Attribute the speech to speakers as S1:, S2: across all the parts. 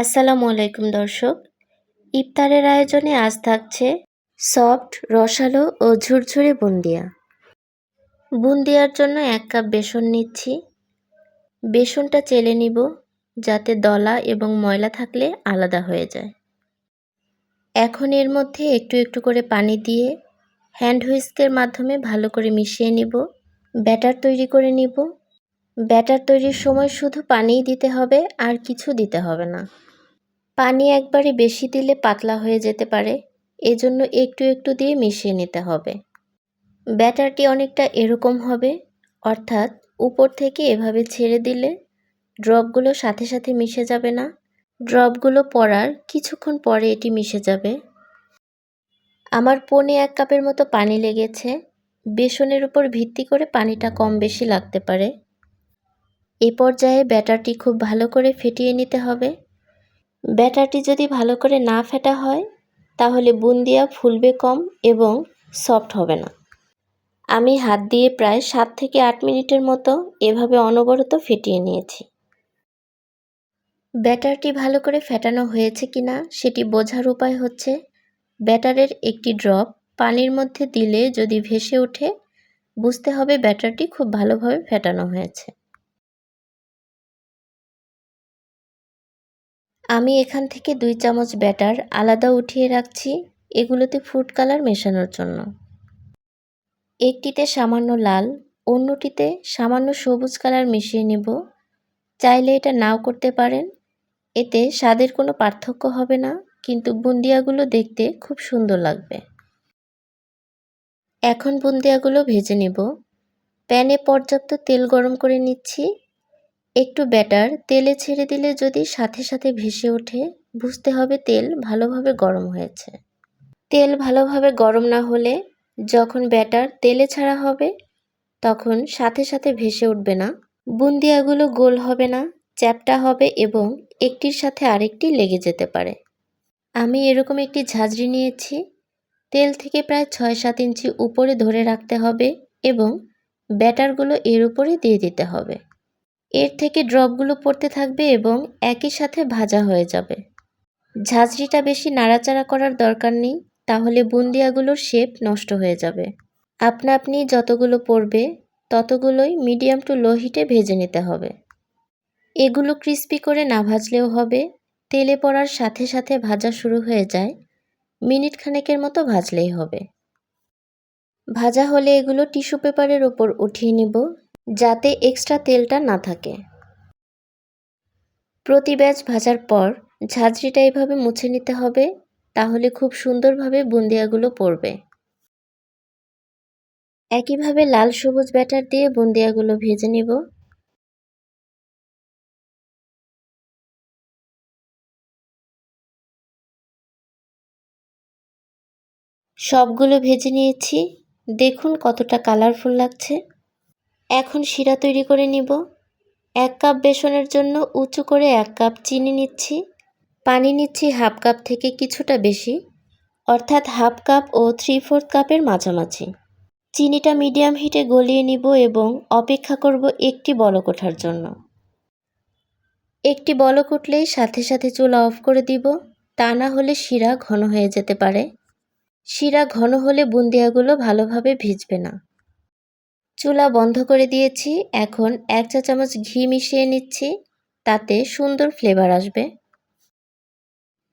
S1: আসসালামু আলাইকুম দর্শক। ইফতারের আয়োজনে আজ থাকছে সফট, রসালো ও ঝুরঝুরে বুন্দিয়া। বুন্দিয়ার জন্য 1 কাপ বেসন নিচ্ছি। বেসনটা চেলে নিব যাতে দলা এবং ময়লা থাকলে আলাদা হয়ে যায়। এখন এর মধ্যে একটু একটু করে পানি দিয়ে হ্যান্ড হুইস্কের মাধ্যমে ভালো করে মিশিয়ে নিব। ব্যাটার তৈরি করে নিব। ব্যাটার তৈরির সময় শুধু পানিই দিতে হবে, আর কিছু দিতে হবে না। পানি একবারে বেশি দিলে পাতলা হয়ে যেতে পারে, এজন্য একটু একটু দিয়ে মিশিয়ে নিতে হবে। ব্যাটারটি অনেকটা এরকম হবে, অর্থাৎ উপর থেকে এভাবে ছেড়ে দিলে ড্রপগুলো সাথে সাথে মিশে যাবে না, ড্রপগুলো পড়ার কিছুক্ষণ পরে এটি মিশে যাবে। আমার পৌনে 1 কাপের মতো পানি লেগেছে। বেসনের উপর ভিত্তি করে পানিটা কম বেশি লাগতে পারে। এই পর্যায়ে ব্যাটারটি খুব ভালো করে ফেটিয়ে নিতে হবে। ব্যাটারটি যদি ভালো করে না ফেটা হয় তাহলে বুন্দিয়া ফুলবে কম এবং সফট হবে না। আমি হাত দিয়ে প্রায় 7 থেকে 8 মিনিটের মতো এভাবে অনবরত ফেটিয়ে নিয়েছি। ব্যাটারটি ভালো করে ফেটানো হয়েছে কিনা সেটি বোঝার উপায় হচ্ছে ব্যাটারের একটি ড্রপ পানির মধ্যে দিলে যদি ভেসে ওঠে, বুঝতে হবে ব্যাটারটি খুব ভালোভাবে ফেটানো হয়েছে। আমি এখান থেকে 2 চামচ ব্যাটার আলাদা উঠিয়ে রাখছি, এগুলোতে ফুড কালার মেশানোর জন্য। একটিতে সামান্য লাল, অন্যটিতে সামান্য সবুজ কালার মিশিয়ে নেব। চাইলে এটা নাও করতে পারেন, এতে স্বাদের কোনো পার্থক্য হবে না, কিন্তু বুন্দিয়াগুলো দেখতে খুব সুন্দর লাগবে। এখন বুন্দিয়াগুলো ভেজে নেব। প্যানে পর্যাপ্ত তেল গরম করে নিচ্ছি। একটু ব্যাটার তেলে ছেড়ে দিলে যদি সাথে সাথে ভেসে ওঠে, বুঝতে হবে তেল ভালোভাবে গরম হয়েছে। তেল ভালোভাবে গরম না হলে যখন ব্যাটার তেলে ছাড়া হবে তখন সাথে সাথে ভেসে উঠবে না, বুন্দিয়াগুলো গোল হবে না, চ্যাপ্টা হবে এবং একটির সাথে আরেকটি লেগে যেতে পারে। আমি এরকম একটি ঝাঁঝরি নিয়েছি। তেল থেকে প্রায় 6-7 ইঞ্চি উপরে ধরে রাখতে হবে এবং ব্যাটারগুলো এর উপরে দিয়ে দিতে হবে। এর থেকে ড্রপগুলো পড়তে থাকবে এবং একই সাথে ভাজা হয়ে যাবে। ঝাঁঝরিটা বেশি নাড়াচাড়া করার দরকার নেই, তাহলে বুন্দিয়াগুলোর শেপ নষ্ট হয়ে যাবে। আপনা আপনি যতগুলো পড়বে ততগুলোই মিডিয়াম টু লো হিটে ভেজে নিতে হবে। এগুলো ক্রিস্পি করে না ভাজলেও হবে, তেলে পড়ার সাথে সাথে ভাজা শুরু হয়ে যায়, মিনিট খানেকের মতো ভাজলেই হবে। ভাজা হলে এগুলো টিস্যু পেপারের ওপর উঠিয়ে নিব যাতে এক্সট্রা তেলটা না থাকে। প্রতি ব্যাচ ভাজার পর ঝাঁঝরিটা এভাবে মুছে নিতে হবে, তাহলে খুব সুন্দরভাবে বুন্দিয়াগুলো পড়বে। একইভাবে লাল সবুজ ব্যাটার দিয়ে বুন্দিয়াগুলো ভেজে নিব। সবগুলো ভেজে নিয়েছি, দেখুন কতটা কালারফুল লাগছে। এখন শিরা তৈরি করে নিব। 1 কাপ বেসনের জন্য উঁচু করে 1 কাপ চিনি নিচ্ছি। পানি নিচ্ছি হাফ কাপ থেকে কিছুটা বেশি, অর্থাৎ হাফ কাপ ও 3/4 কাপের মাঝামাঝি। চিনিটা মিডিয়াম হিটে গলিয়ে নিব এবং অপেক্ষা করব একটি বলক ওঠার জন্য। একটি বলক উঠলেই সাথে সাথে চুলা অফ করে দিব, তা না হলে শিরা ঘন হয়ে যেতে পারে। শিরা ঘন হলে বুন্দিয়াগুলো ভালোভাবে ভিজবে না। চুলা বন্ধ করে দিয়েছি। এখন 1 চা চামচ ঘি মিশিয়ে নিচ্ছি, তাতে সুন্দর ফ্লেভার আসবে।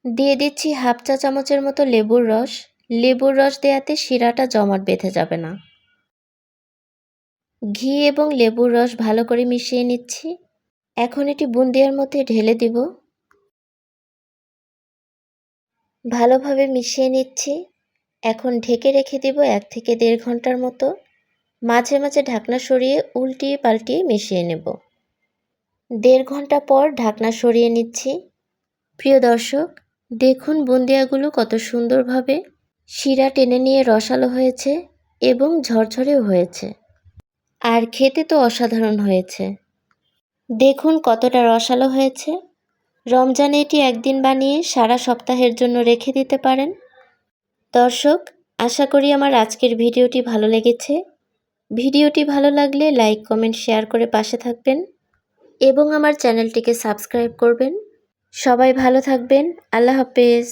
S1: দিয়ে দিচ্ছি হাফ চা চামচের মতো লেবুর রস। লেবুর রস দেওয়াতে শিরাটা জমাট বেঁধে যাবে না। ঘি এবং লেবুর রস ভালো করে মিশিয়ে নিচ্ছি। এখন এটি বুন্দিয়ার মধ্যে ঢেলে দিব। ভালোভাবে মিশিয়ে নিচ্ছি। এখন ঢেকে রেখে দিব 1 থেকে 1.5 ঘন্টার মতো। মাঝে মাঝে ঢাকনা সরিয়ে উল্টিয়ে পাল্টিয়ে মিশিয়ে নেব। 1.5 ঘন্টা পর ঢাকনা সরিয়ে নিচ্ছি। প্রিয় দর্শক, দেখুন বুন্দিয়াগুলো কত সুন্দরভাবে শিরা টেনে নিয়ে রসালো হয়েছে এবং ঝরঝরেও হয়েছে, আর খেতে তো অসাধারণ হয়েছে। দেখুন কতটা রসালো হয়েছে। রমজানে এটি একদিন বানিয়ে সারা সপ্তাহের জন্য রেখে দিতে পারেন। দর্শক, আশা করি আমার আজকের ভিডিওটি ভালো লেগেছে। ভিডিওটি ভালো লাগলে লাইক, কমেন্ট, শেয়ার করে পাশে থাকবেন এবং আমার চ্যানেলটিকে সাবস্ক্রাইব করবেন। সবাই ভালো থাকবেন। আল্লাহ হাফেজ।